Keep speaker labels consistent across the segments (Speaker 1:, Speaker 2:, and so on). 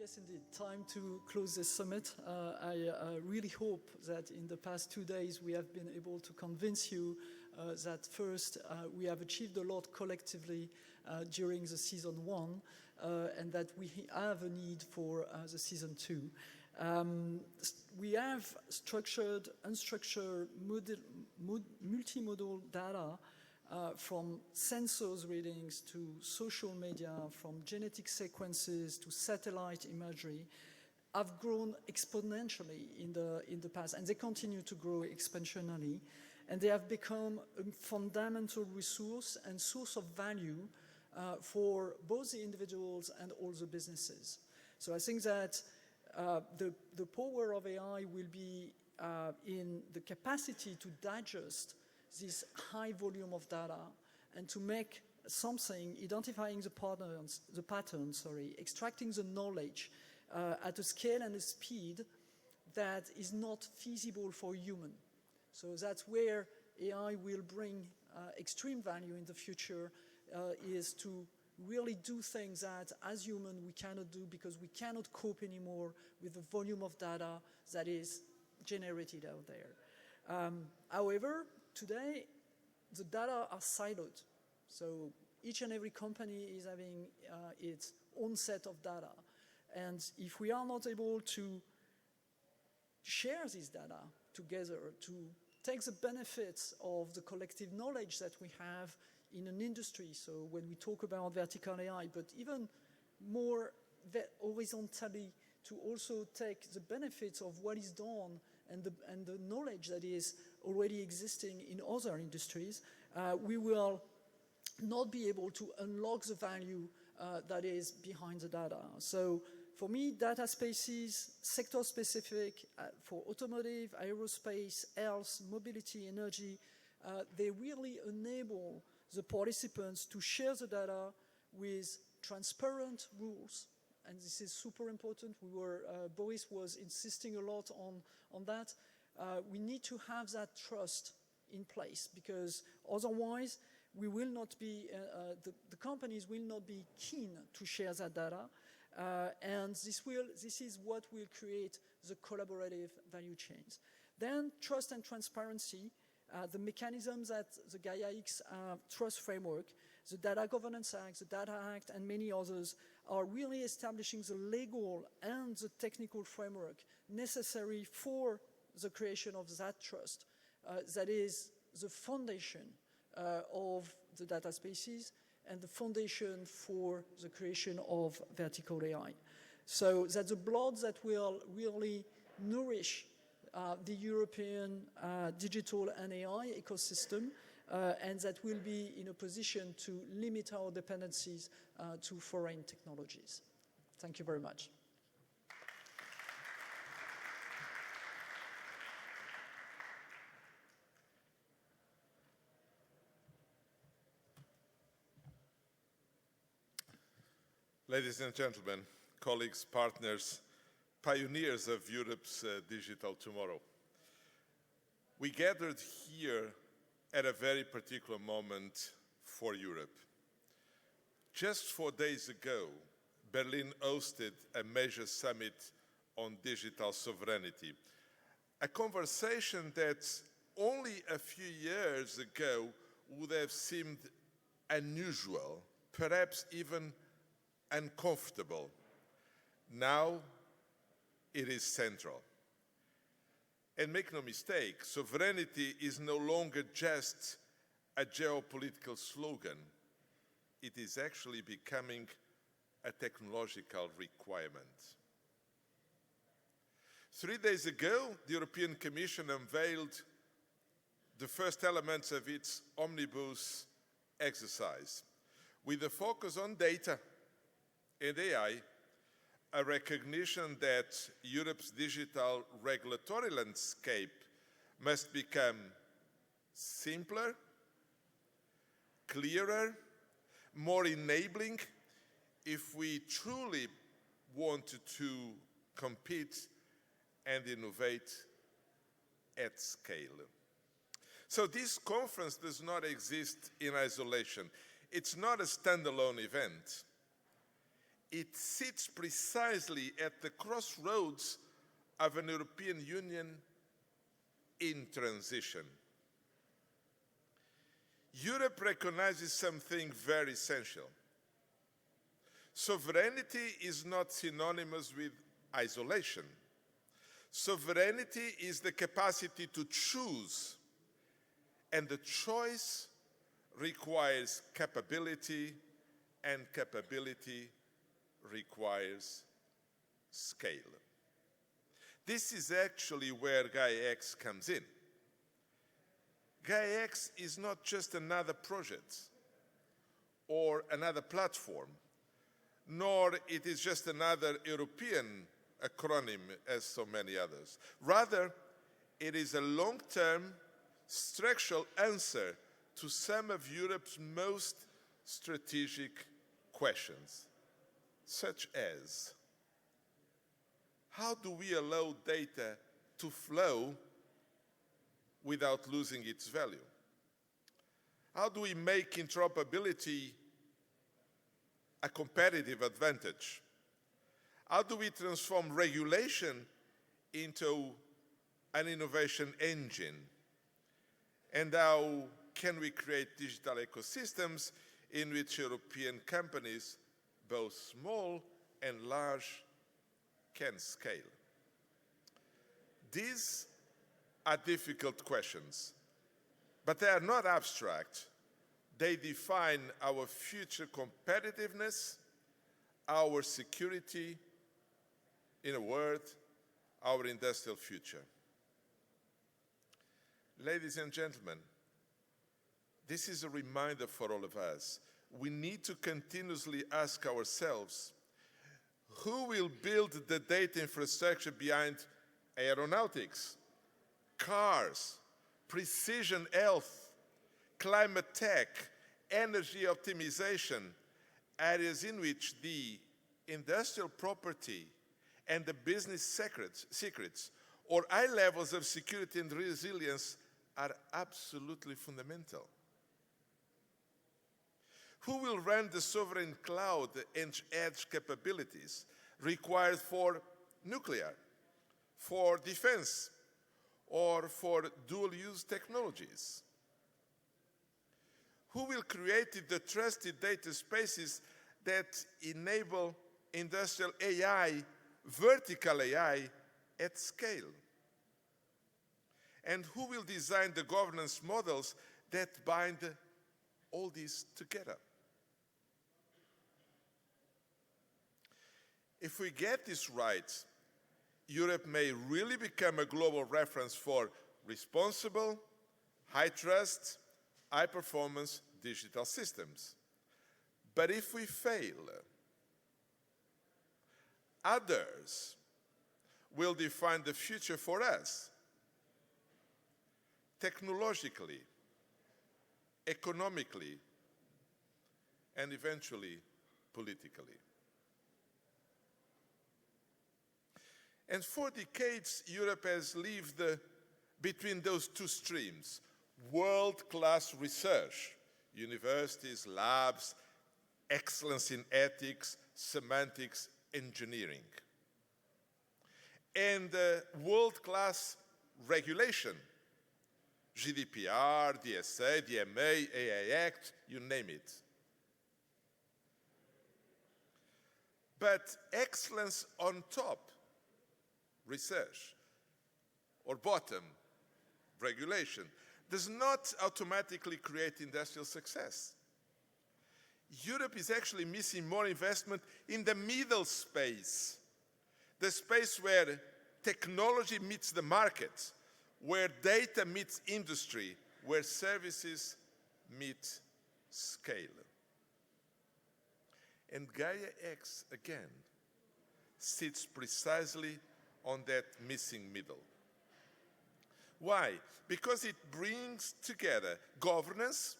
Speaker 1: Yes, indeed. Time to close this summit. I really hope that in the past 2 days we have been able to convince you that first we have achieved a lot collectively during the season 1 and that we have a need for the season 2. We have structured, unstructured, multimodal data from sensors readings to social media, from genetic sequences to satellite imagery, have grown exponentially in the past, and they continue to grow exponentially, and they have become a fundamental resource and source of value for both the individuals and all the businesses. So I think that the power of AI will be in the capacity to digest this high volume of data and to make something, identifying the patterns, extracting the knowledge at a scale and a speed that is not feasible for human. So that's where AI will bring extreme value in the future, is to really do things that as human we cannot do because we cannot cope anymore with the volume of data that is generated out there. However, today, the data are siloed. So each and every company is having its own set of data. And if we are not able to share this data together, to take the benefits of the collective knowledge that we have in an industry, so when we talk about vertical AI, but even more horizontally, to also take the benefits of what is done and the knowledge that is already existing in other industries, we will not be able to unlock the value that is behind the data. So for me, data spaces, sector-specific, for automotive, aerospace, health, mobility, energy, they really enable the participants to share the data with transparent rules. And this is super important. Boris was insisting a lot on that. We need to have that trust in place because otherwise we will not be, the companies will not be keen to share that data. And this is what will create the collaborative value chains. Then trust and transparency, the mechanisms that the Gaia-X trust framework, the Data Governance Act, the Data Act, and many others are really establishing the legal and the technical framework necessary for the creation of that trust. That is the foundation of the data spaces and the foundation for the creation of vertical AI. So that's the blood that will really nourish the European digital and AI ecosystem, and that will be in a position to limit our dependencies to foreign technologies. Thank you very much.
Speaker 2: Ladies and gentlemen, colleagues, partners, pioneers of Europe's digital tomorrow. We gathered here at a very particular moment for Europe. Just 4 days ago, Berlin hosted a major summit on digital sovereignty, a conversation that only a few years ago would have seemed unusual, perhaps even uncomfortable. Now it is central. And make no mistake, sovereignty is no longer just a geopolitical slogan. It is actually becoming a technological requirement. 3 days ago, the European Commission unveiled the first elements of its omnibus exercise, with a focus on data and AI, a recognition that Europe's digital regulatory landscape must become simpler, clearer, more enabling if we truly want to compete and innovate at scale. So this conference does not exist in isolation. It's not a standalone event. it sits precisely at the crossroads of an European Union in transition. Europe recognizes something very essential. Sovereignty is not synonymous with isolation. Sovereignty is the capacity to choose, and the choice requires capability, and capability requires scale. This is actually where Gaia-X comes in. Gaia-X is not just another project or another platform, nor it is just another European acronym as so many others. Rather, it is a long-term structural answer to some of Europe's most strategic questions, such as, how do we allow data to flow without losing its value? How do we make interoperability a competitive advantage? How do we transform regulation into an innovation engine? And how can we create digital ecosystems in which European companies, both small and large, can scale? These are difficult questions, but they are not abstract. They define our future competitiveness, our security, in a word, our industrial future. Ladies and gentlemen, this is a reminder for all of us. We need to continuously ask ourselves, who will build the data infrastructure behind aeronautics, cars, precision health, climate tech, energy optimization, areas in which the industrial property and the business secrets or high levels of security and resilience are absolutely fundamental? Who will run the sovereign cloud and edge capabilities required for nuclear, for defense, or for dual-use technologies? Who will create the trusted data spaces that enable industrial AI, vertical AI, at scale? And who will design the governance models that bind all this together? If we get this right, Europe may really become a global reference for responsible, high-trust, high-performance digital systems. But if we fail, others will define the future for us, technologically, economically, and eventually politically. And for decades, Europe has lived between those two streams: world-class research, universities, labs, excellence in ethics, semantics, engineering, and world-class regulation, GDPR, DSA, DMA, AI Act, you name it. But excellence on top, research, or bottom, regulation, does not automatically create industrial success. Europe is actually missing more investment in the middle space, the space where technology meets the market, where data meets industry, where services meet scale. And Gaia-X, again, sits precisely on that missing middle. Why? Because it brings together governance,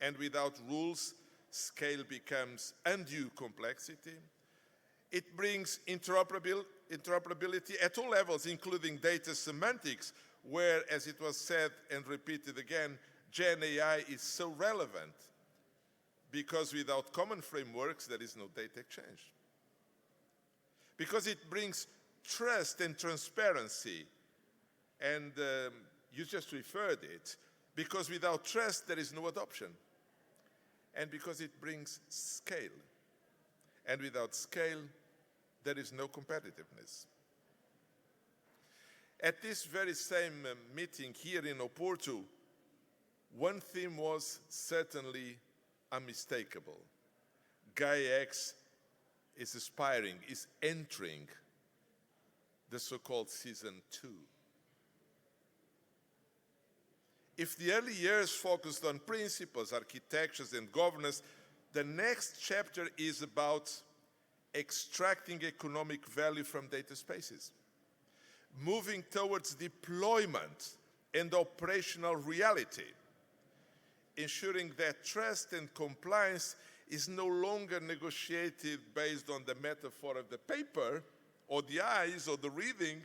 Speaker 2: and without rules, scale becomes undue complexity. It brings interoperability at all levels, including data semantics, where, as it was said and repeated again, Gen AI is so relevant because without common frameworks, there is no data exchange. Because it brings trust and transparency, and you just referred it, because without trust, there is no adoption. And because it brings scale. And without scale, there is no competitiveness. At this very same meeting here in Oporto, one theme was certainly unmistakable. Gaia-X is aspiring, is entering the so-called season 2. If the early years focused on principles, architectures, and governance, the next chapter is about extracting economic value from data spaces, moving towards deployment and operational reality, ensuring that trust and compliance is no longer negotiated based on the metaphor of the paper or the eyes or the reading,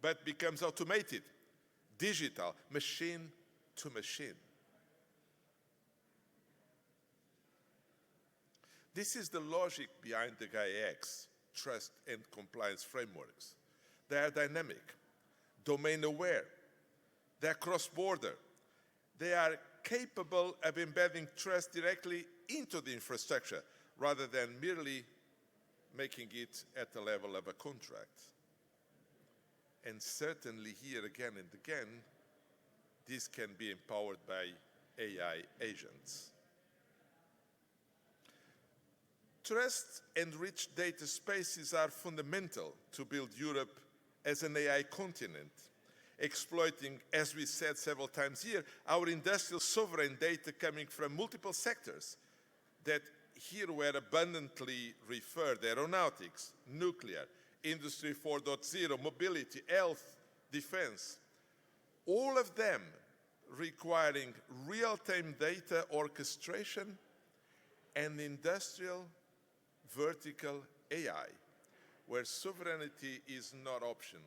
Speaker 2: but becomes automated, digital, machine to machine. This is the logic behind the Gaia-X trust and compliance frameworks. They are dynamic, domain-aware, they are cross-border, they are capable of embedding trust directly into the infrastructure rather than merely making it at the level of a contract. And certainly here again and again, this can be empowered by AI agents. Trust and rich data spaces are fundamental to build Europe as an AI continent, exploiting, as we said several times here, our industrial sovereign data coming from multiple sectors that here were abundantly referred: aeronautics, nuclear, industry 4.0, mobility, health, defense. All of them requiring real-time data orchestration and industrial vertical AI, where sovereignty is not option,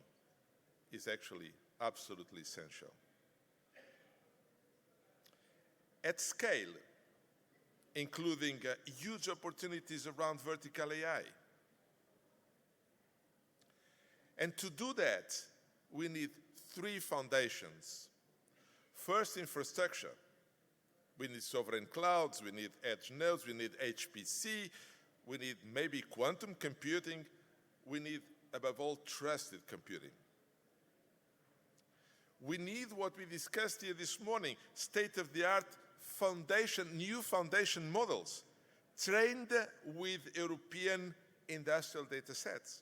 Speaker 2: is actually absolutely essential. At scale, including huge opportunities around vertical AI. And to do that, we need 3 foundations. First, infrastructure. We need sovereign clouds, we need edge nodes, we need HPC, we need maybe quantum computing, we need, above all, trusted computing. We need what we discussed here this morning, state-of-the-art foundation, new foundation models, trained with European industrial data sets.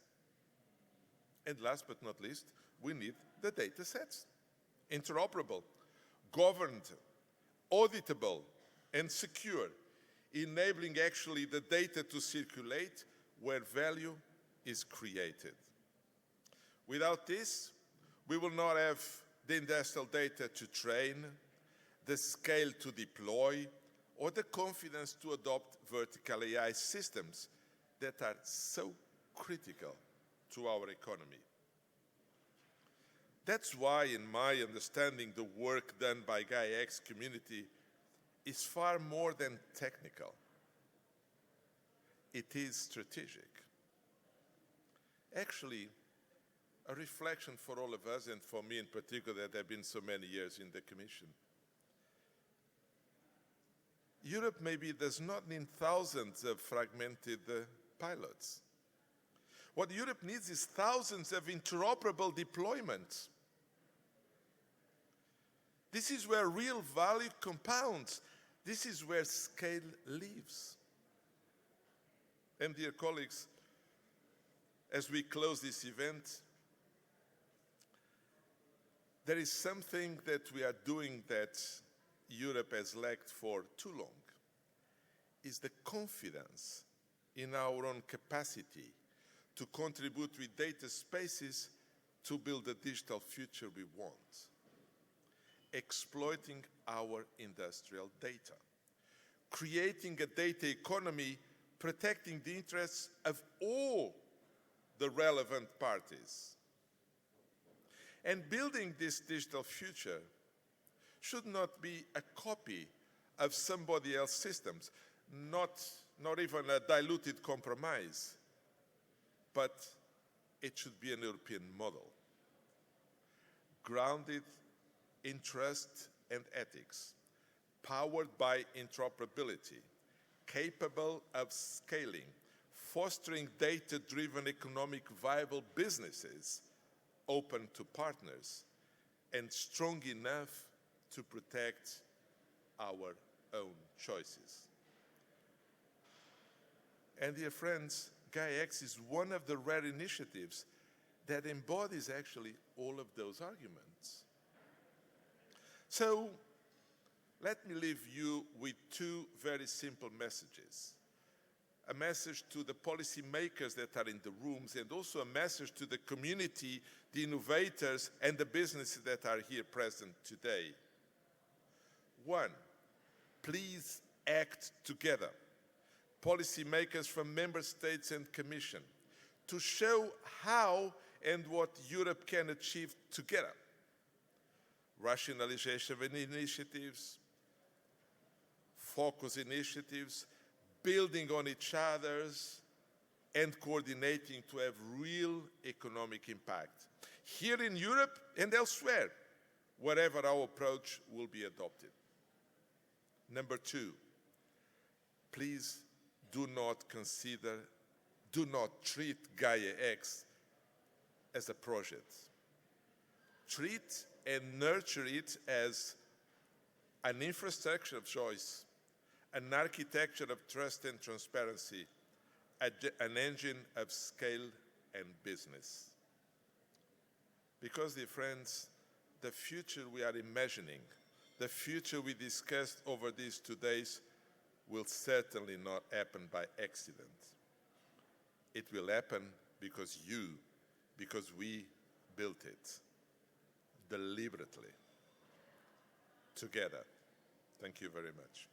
Speaker 2: And last but not least, we need the data sets, interoperable, governed, auditable, and secure, enabling actually the data to circulate where value is created. Without this, we will not have the industrial data to train, the scale to deploy, or the confidence to adopt vertical AI systems that are so critical to our economy. That's why, in my understanding, the work done by Gaia-X community is far more than technical. It is strategic. Actually, a reflection for all of us, and for me in particular, that have been so many years in the Commission. Europe maybe does not need thousands of fragmented pilots. What Europe needs is thousands of interoperable deployments. This is where real value compounds. This is where scale lives. And dear colleagues, as we close this event, there is something that we are doing that Europe has lacked for too long, is the confidence in our own capacity to contribute with data spaces to build the digital future we want, exploiting our industrial data, creating a data economy, protecting the interests of all the relevant parties. And building this digital future should not be a copy of somebody else's systems, not even a diluted compromise, but it should be an European model, grounded in trust and ethics, powered by interoperability, capable of scaling, fostering data-driven economic viable businesses, open to partners, and strong enough to protect our own choices. And dear friends, Gaia-X is one of the rare initiatives that embodies actually all of those arguments. So, let me leave you with two very simple messages. A message to the policymakers that are in the rooms, and also a message to the community, the innovators, and the businesses that are here present today. One, please act together, policymakers from member states and Commission, to show how and what Europe can achieve together. Rationalization of initiatives, focus initiatives, building on each other's, and coordinating to have real economic impact, here in Europe and elsewhere, wherever our approach will be adopted. Number two, please do not treat Gaia-X as a project. Treat and nurture it as an infrastructure of choice, an architecture of trust and transparency, an engine of scale and business. Because, dear friends, the future we are imagining, the future we discussed over these 2 days, will certainly not happen by accident. It will happen because we built it deliberately, together. Thank you very much.